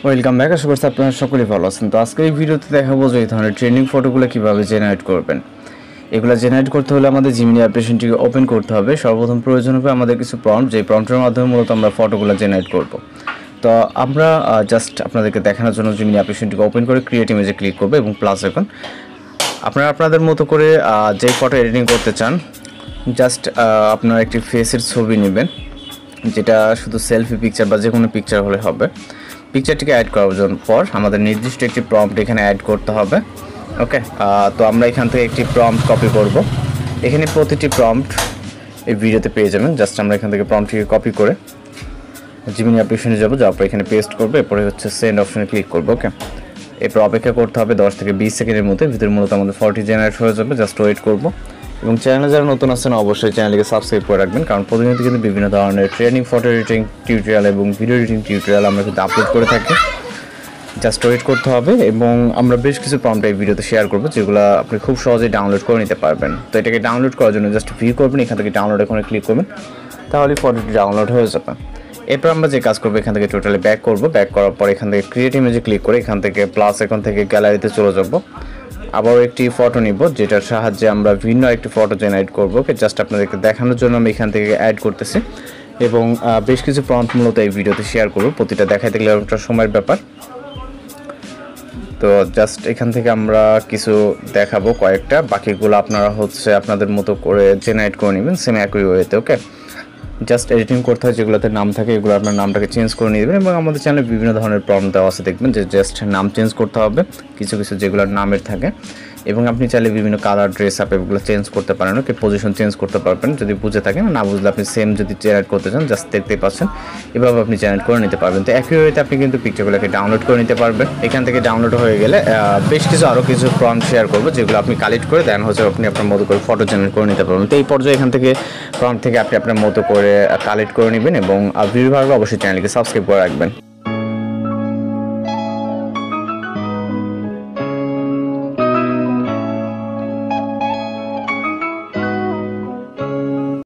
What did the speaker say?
Welcome back. আশা করছি আপনারা সকলেই ভালো আছেন। তো আজকের এই ভিডিওতে দেখাবো যে এই ধরনের ট্রেন্ডিং ফটোগুলো কীভাবে জেনারেট করবেন। এগুলো জেনারেট করতে হলে আমাদের জিমিনি অ্যাপ্লিকেশনটিকে ওপেন করতে হবে। সর্বপ্রথম প্রয়োজন হবে আমাদের কিছু প্রম্পট, যে প্রম্পটের মাধ্যমে মূলত আমরা ফটোগুলো জেনারেট করব। তো আমরা জাস্ট আপনাদেরকে দেখানোর জন্য জিমিনি অ্যাপ্লিকেশনটিকে ওপেন করে ক্রিয়েট ইমেজে ক্লিক করবো এবং প্লাস এখন আপনারা আপনাদের মতো করে যেই ফটো এডিটিং করতে চান, জাস্ট আপনারা একটি ফেসের ছবি নেবেন, যেটা শুধু সেলফি পিকচার বা যে কোনো পিকচার হলে হবে। পিকচারটিকে অ্যাড করার পর আমাদের নির্দিষ্ট একটি প্রম্পট এখানে অ্যাড করতে হবে। ওকে, তো আমরা এখান থেকে একটি প্রম্পট কপি করব। এখানে প্রতিটি প্রম্পট এই ভিডিওতে পেয়ে যাবেন। জাস্ট আমরা এখান থেকে প্রম্পটটিকে কপি করে জিমিনি অ্যাপ্লিকেশনে যাবো, যাওয়ার পর এখানে পেস্ট করবো, এরপরে হচ্ছে সেন্ড অপশনে ক্লিক করবো। ওকে, এরপর অপেক্ষা করতে হবে 10 থেকে 20 সেকেন্ডের মধ্যে। ভিতরে মূলত আমাদের ফটোটি জেনারেট হয়ে যাবে। জাস্ট ওয়েট করবো এবং চ্যানেলে যারা নতুন আছেন অবশ্যই চ্যানেলটিকে সাবস্ক্রাইব করে রাখবেন, কারণ প্রতিনিয়ত কিন্তু বিভিন্ন ধরনের ট্রেনিং, ফটো এডিটিং টিউটোরিয়াল এবং ভিডিও এডিটিং টিউটোরিয়াল আমরা কিন্তু আপলোড করে থাকি। জাস্ট ওয়েট করতে হবে এবং আমরা বেশ কিছু প্রম্পট এই ভিডিওতে শেয়ার করবো, যেগুলো আপনি খুব সহজেই ডাউনলোড করে নিতে পারবেন। তো এটাকে ডাউনলোড করার জন্য জাস্ট ভিউ করবেন, এখান থেকে ডাউনলোড এখানে ক্লিক করবেন, তাহলে ফটোটি ডাউনলোড হয়ে যাবে। এরপর আমরা যে কাজ করবো, এখান থেকে টোটালি ব্যাক করবো। ব্যাক করার পর এখান থেকে ক্রিয়েট ইমেজে ক্লিক করে এখান থেকে প্লাস এখন থেকে গ্যালারিতে চলে যাব। আবারও একটি ফটো নিব, যেটার সাহায্যে আমরা ভিন্ন একটি ফটো জেনারেট করবো। ওকে, জাস্ট আপনাদেরকে দেখানোর জন্য আমি এখান থেকে অ্যাড করতেছি এবং বেশ কিছু প্রম্পট মূলত এই ভিডিওতে শেয়ার করবো। প্রতিটা দেখাইতে গেলে একটা সময়ের ব্যাপার। তো জাস্ট এখান থেকে আমরা কিছু দেখাবো কয়েকটা, বাকিগুলো আপনারা হচ্ছে আপনাদের মতো করে জেনারেট করে নেবেন সেম একই ওয়েতে। ওকে, জাস্ট এডিটিং করতে হয়, যেগুলোতে নাম থাকে এগুলো আপনার নামটাকে চেঞ্জ করে নিয়ে দেবেন। এবং আমাদের চ্যানেলে বিভিন্ন ধরনের প্রম্পট দেওয়া আছে, দেখবেন যে জাস্ট নাম চেঞ্জ করতে হবে কিছু কিছু যেগুলোর নামের থাকে। এবং আপনি চাইলে বিভিন্ন কালার, ড্রেস আপ এগুলো চেঞ্জ করতে পারেন। ওকে, পজিশন চেঞ্জ করতে পারবেন যদি বুঝে থাকেন। না বুঝলে আপনি সেম যদি জেনারেট করতে চান, জাস্ট দেখতেই পাচ্ছেন এভাবে আপনি জেনারেট করে নিতে পারবেন। তো একই ওয়েতে আপনি কিন্তু পিকচারগুলোকে ডাউনলোড করে নিতে পারবেন। এখান থেকে ডাউনলোড হয়ে গেলে বেশ কিছু আরও কিছু প্রম্পট শেয়ার করবো, যেগুলো আপনি কালেক্ট করে দেন হচ্ছে আপনি আপনার মতো করে ফটো জেনারেট করে নিতে পারবেন। তো এই পর্যায়ে এখান থেকে প্রম্পট থেকে আপনি আপনার মতো করে কালেক্ট করে নেবেন এবং ভিডিও ভালো অবশ্যই চ্যানেলকে সাবস্ক্রাইব করে রাখবেন।